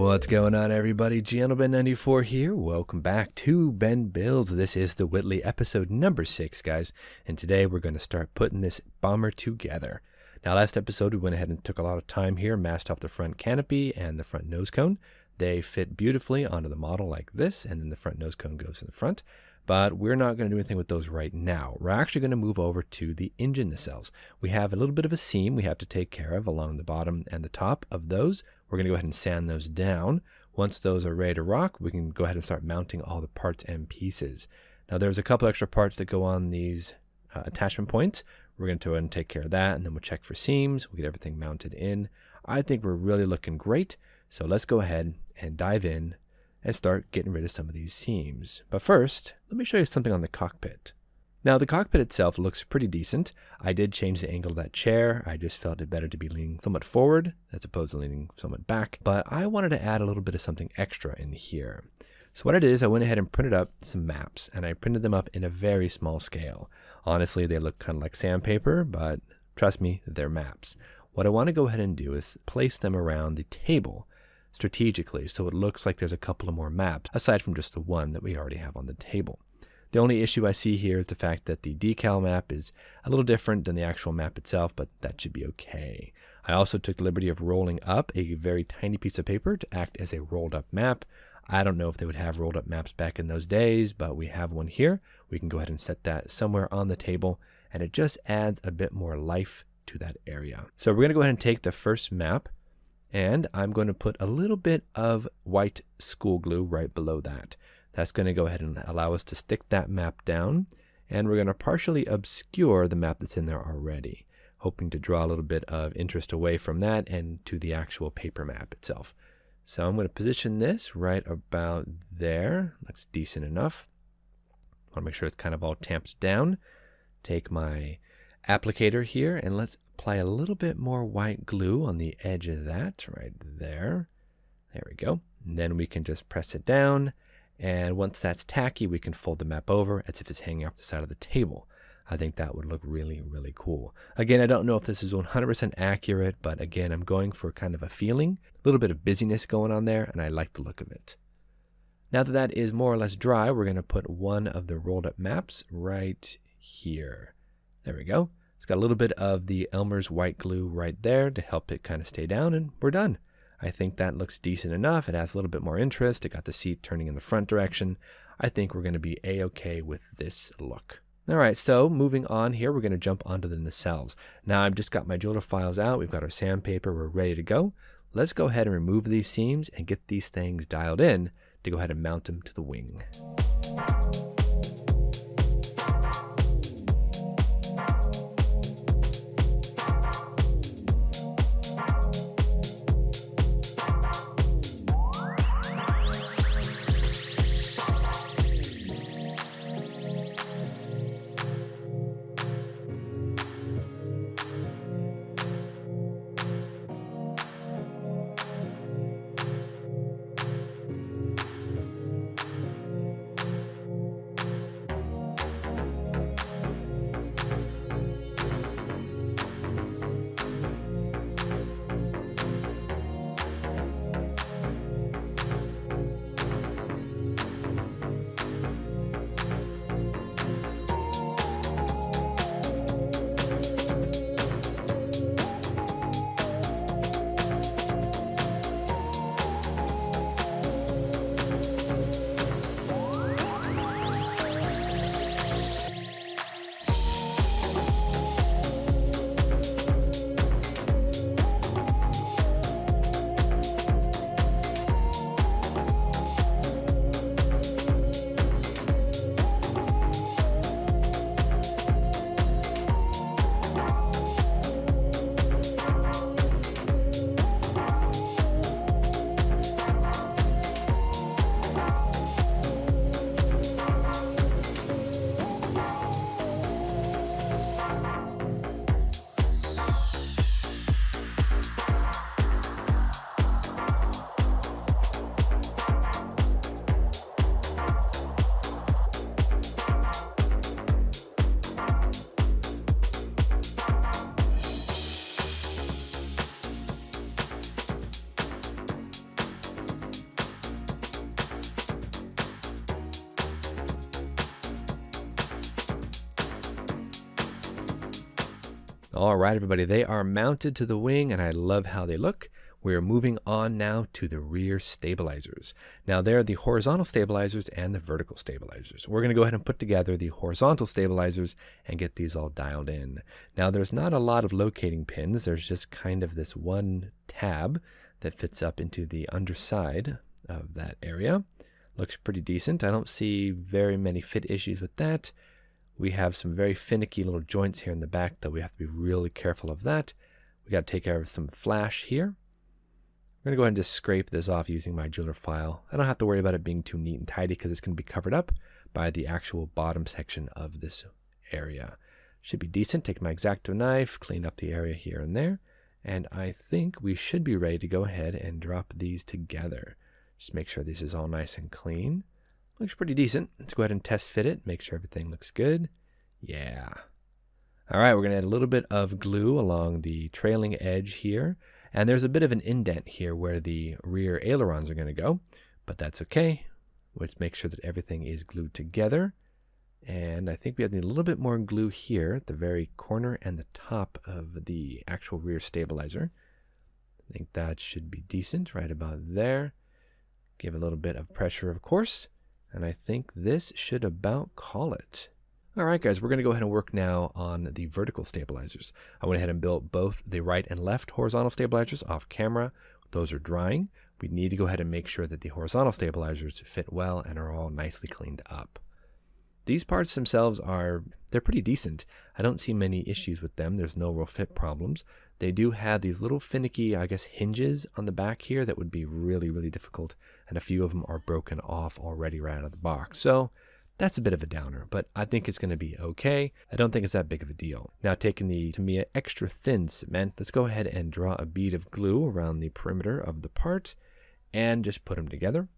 What's going on, everybody? GNLBen94 here. Welcome back to Ben Builds. This is the Whitley episode number 6, guys. And today we're going to start putting this bomber together. Now, last episode we went ahead and took a lot of time here, masked off the front canopy and the front nose cone. They fit beautifully onto the model like this, and then the front nose cone goes in the front. But we're not going to do anything with those right now. We're actually going to move over to the engine nacelles. We have a little bit of a seam we have to take care of along the bottom and the top of those. We're going to go ahead and sand those down. Once those are ready to rock, we can go ahead and start mounting all the parts and pieces. Now, there's a couple extra parts that go on these attachment points. We're going to go ahead and take care of that, and then we'll check for seams. We'll get everything mounted in. I think we're really looking great. So let's go ahead and dive in and start getting rid of some of these seams. But first, let me show you something on the cockpit. Now, the cockpit itself looks pretty decent. I did change the angle of that chair. I just felt it better to be leaning somewhat forward as opposed to leaning somewhat back. But I wanted to add a little bit of something extra in here. So what I did is I went ahead and printed up some maps, and I printed them up in a very small scale. Honestly, they look kind of like sandpaper, but trust me, they're maps. What I want to go ahead and do is place them around the table strategically, so it looks like there's a couple of more maps aside from just the one that we already have on the table. The only issue I see here is the fact that the decal map is a little different than the actual map itself, but that should be okay. I also took the liberty of rolling up a very tiny piece of paper to act as a rolled up map. I don't know if they would have rolled up maps back in those days, but we have one here. We can go ahead and set that somewhere on the table, and it just adds a bit more life to that area. So we're going to go ahead and take the first map, and I'm going to put a little bit of white school glue right below that. That's going to go ahead and allow us to stick that map down, and we're going to partially obscure the map that's in there already, hoping to draw a little bit of interest away from that and to the actual paper map itself. So I'm going to position this right about there. Looks decent enough. I want to make sure it's kind of all tamped down. Take my applicator here, and let's apply a little bit more white glue on the edge of that right there. There we go. And then we can just press it down. And once that's tacky, we can fold the map over as if it's hanging off the side of the table. I think that would look really, really cool. Again, I don't know if this is 100% accurate, but again, I'm going for kind of a feeling, a little bit of busyness going on there, and I like the look of it. Now that that is more or less dry, we're going to put one of the rolled up maps right here. There we go. It's got a little bit of the Elmer's white glue right there to help it kind of stay down, and we're done. I think that looks decent enough. It adds a little bit more interest. It got the seat turning in the front direction. I think we're going to be a-okay with this look. All right, so moving on here, we're going to jump onto the nacelles. Now I've just got my jeweler files out. We've got our sandpaper. We're ready to go. Let's go ahead and remove these seams and get these things dialed in to go ahead and mount them to the wing. All right, everybody, they are mounted to the wing, and I love how they look. We are moving on now to the rear stabilizers. Now, they're the horizontal stabilizers and the vertical stabilizers. We're going to go ahead and put together the horizontal stabilizers and get these all dialed in. Now, there's not a lot of locating pins. There's just kind of this one tab that fits up into the underside of that area. Looks pretty decent. I don't see very many fit issues with that. We have some very finicky little joints here in the back, though we have to be really careful of that. We got to take care of some flash here. We're going to go ahead and just scrape this off using my jeweler file. I don't have to worry about it being too neat and tidy because it's going to be covered up by the actual bottom section of this area. Should be decent. Take my X-Acto knife, clean up the area here and there, and I think we should be ready to go ahead and drop these together. Just make sure this is all nice and clean. Looks pretty decent. Let's go ahead and test fit it, make sure everything looks good. Yeah. All right, we're going to add a little bit of glue along the trailing edge here. And there's a bit of an indent here where the rear ailerons are going to go, but that's okay. Let's make sure that everything is glued together. And I think we need a little bit more glue here at the very corner and the top of the actual rear stabilizer. I think that should be decent right about there. Give a little bit of pressure, of course. And I think this should about call it. All right, guys, we're going to go ahead and work now on the vertical stabilizers. I went ahead and built both the right and left horizontal stabilizers off camera. Those are drying. We need to go ahead and make sure that the horizontal stabilizers fit well and are all nicely cleaned up. These parts themselves they're pretty decent. I don't see many issues with them. There's no real fit problems. They do have these little finicky, I guess, hinges on the back here that would be really, really difficult. And a few of them are broken off already right out of the box. So that's a bit of a downer, but I think it's going to be okay. I don't think it's that big of a deal. Now, taking the Tamiya extra thin cement, let's go ahead and draw a bead of glue around the perimeter of the part and just put them together.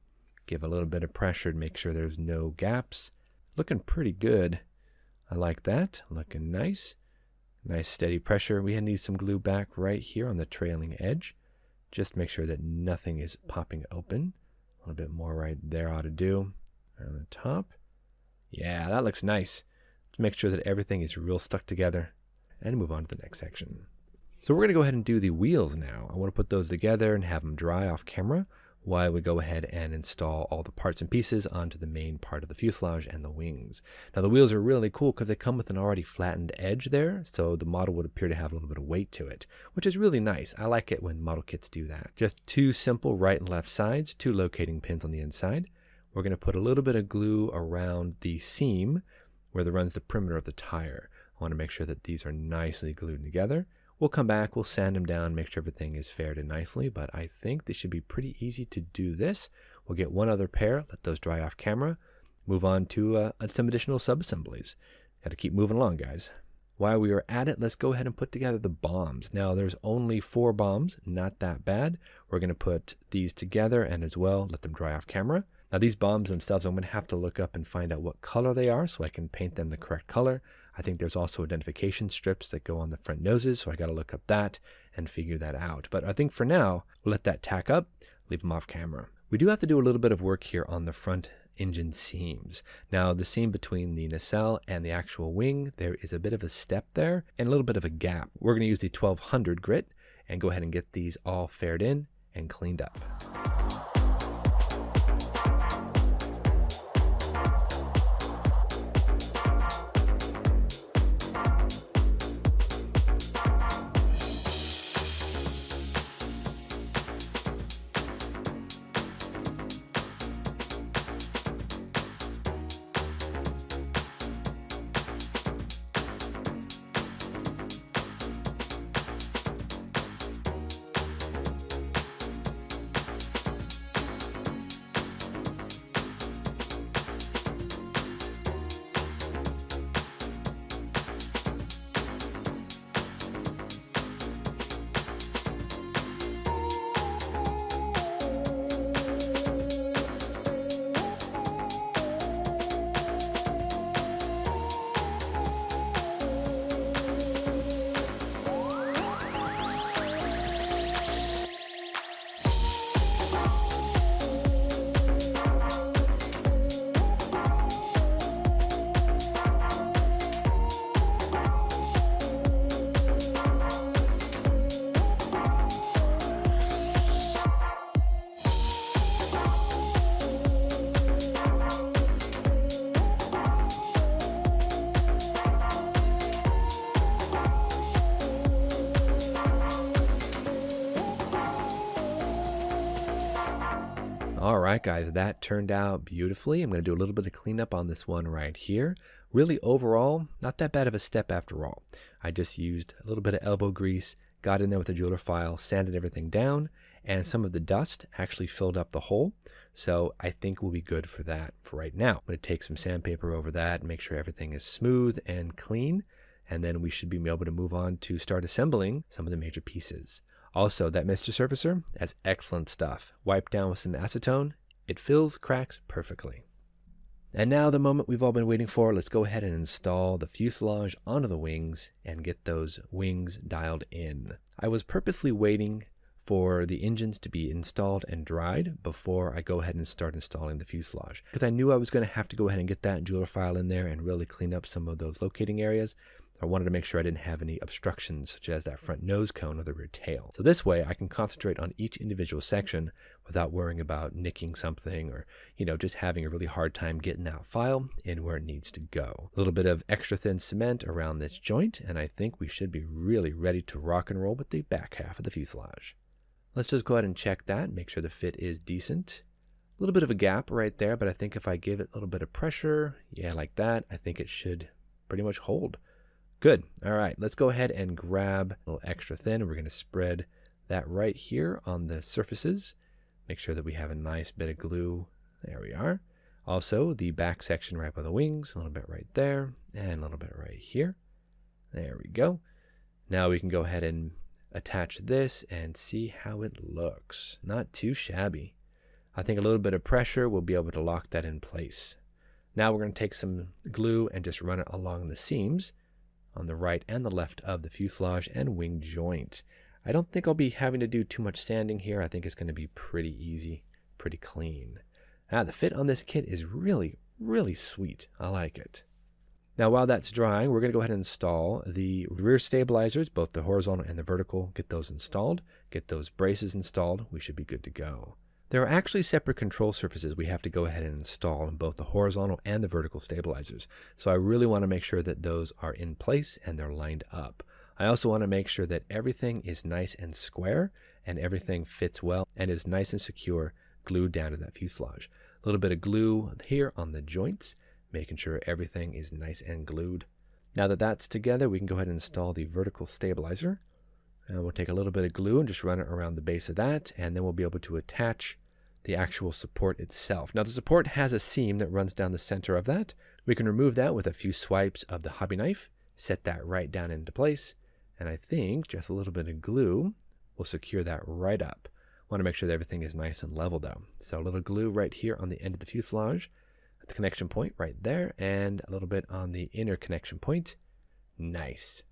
Give a little bit of pressure to make sure there's no gaps. Looking pretty good. I like that. Looking nice. Nice steady pressure. We need some glue back right here on the trailing edge. Just make sure that nothing is popping open. A little bit more right there ought to do. Right on the top. Yeah, that looks nice. Let's make sure that everything is real stuck together and move on to the next section. So we're going to go ahead and do the wheels now. I want to put those together and have them dry off camera while we go ahead and install all the parts and pieces onto the main part of the fuselage and the wings. Now, the wheels are really cool because they come with an already flattened edge there, so the model would appear to have a little bit of weight to it, which is really nice. I like it when model kits do that. Just two simple right and left sides, two locating pins on the inside. We're going to put a little bit of glue around the seam where that runs the perimeter of the tire. I want to make sure that these are nicely glued together. We'll come back, we'll sand them down, make sure everything is faired in nicely, but I think they should be pretty easy to do this. We'll get one other pair, let those dry off camera, move on to some additional sub-assemblies. Got to keep moving along, guys. While we are at it, let's go ahead and put together the bombs. Now, there's only 4 bombs, not that bad. We're going to put these together and as well let them dry off camera. Now, these bombs themselves, I'm going to have to look up and find out what color they are so I can paint them the correct color. I think there's also identification strips that go on the front noses, so I got to look up that and figure that out. But I think for now, we'll let that tack up, leave them off camera. We do have to do a little bit of work here on the front engine seams. Now, the seam between the nacelle and the actual wing, there is a bit of a step there and a little bit of a gap. We're going to use the 1200 grit and go ahead and get these all faired in and cleaned up. All right, guys, that turned out beautifully. I'm going to do a little bit of cleanup on this one right here. Really, overall, not that bad of a step after all. I just used a little bit of elbow grease, got in there with a jeweler file, sanded everything down, and some of the dust actually filled up the hole. So I think we'll be good for that for right now. I'm going to take some sandpaper over that and make sure everything is smooth and clean. And then we should be able to move on to start assembling some of the major pieces. Also, that Mr. Surfacer, that's excellent stuff. Wipe down with some acetone. It fills cracks perfectly. And now the moment we've all been waiting for. Let's go ahead and install the fuselage onto the wings and get those wings dialed in. I was purposely waiting for the engines to be installed and dried before I go ahead and start installing the fuselage, because I knew I was going to have to go ahead and get that jeweler file in there and really clean up some of those locating areas. I wanted to make sure I didn't have any obstructions, such as that front nose cone or the rear tail. So this way I can concentrate on each individual section without worrying about nicking something or, just having a really hard time getting that file in where it needs to go. A little bit of extra thin cement around this joint, and I think we should be really ready to rock and roll with the back half of the fuselage. Let's just go ahead and check that, make sure the fit is decent. A little bit of a gap right there, but I think if I give it a little bit of pressure, like that, I think it should pretty much hold. Good. All right, let's go ahead and grab a little extra thin. We're going to spread that right here on the surfaces. Make sure that we have a nice bit of glue. There we are. Also, the back section right by the wings, a little bit right there, and a little bit right here. There we go. Now we can go ahead and attach this and see how it looks. Not too shabby. I think a little bit of pressure will be able to lock that in place. Now we're going to take some glue and just run it along the seams on the right and the left of the fuselage and wing joint. I don't think I'll be having to do too much sanding here. I think it's going to be pretty easy, pretty clean. The fit on this kit is really, really sweet. I like it. Now while that's drying, we're going to go ahead and install the rear stabilizers, both the horizontal and the vertical. Get those installed, get those braces installed. We should be good to go. There are actually separate control surfaces we have to go ahead and install in both the horizontal and the vertical stabilizers. So I really want to make sure that those are in place and they're lined up. I also want to make sure that everything is nice and square and everything fits well and is nice and secure, glued down to that fuselage. A little bit of glue here on the joints, making sure everything is nice and glued. Now that that's together, we can go ahead and install the vertical stabilizer. And we'll take a little bit of glue and just run it around the base of that, and then we'll be able to attach the actual support itself. Now the support has a seam that runs down the center of that. We can remove that with a few swipes of the hobby knife, set that right down into place, and I think just a little bit of glue will secure that right up. Want to make sure that everything is nice and level though. So a little glue right here on the end of the fuselage, at the connection point right there, and a little bit on the inner connection point. Nice.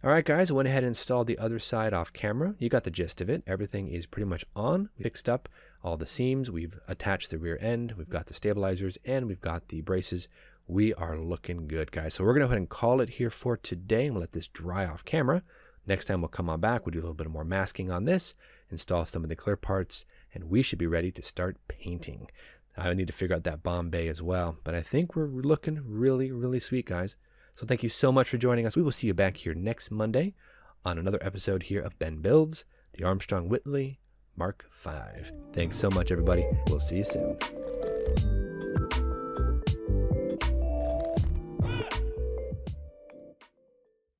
All right, guys, I went ahead and installed the other side off camera. You got the gist of it. Everything is pretty much on. We fixed up all the seams. We've attached the rear end. We've got the stabilizers, and we've got the braces. We are looking good, guys. So we're going to go ahead and call it here for today, and we'll let this dry off camera. Next time we'll come on back. We'll do a little bit more masking on this, install some of the clear parts, and we should be ready to start painting. I need to figure out that bomb bay as well, but I think we're looking really, really sweet, guys. So thank you so much for joining us. We will see you back here next Monday on another episode here of Ben Builds, the Armstrong Whitley Mk.5. Thanks so much, everybody. We'll see you soon.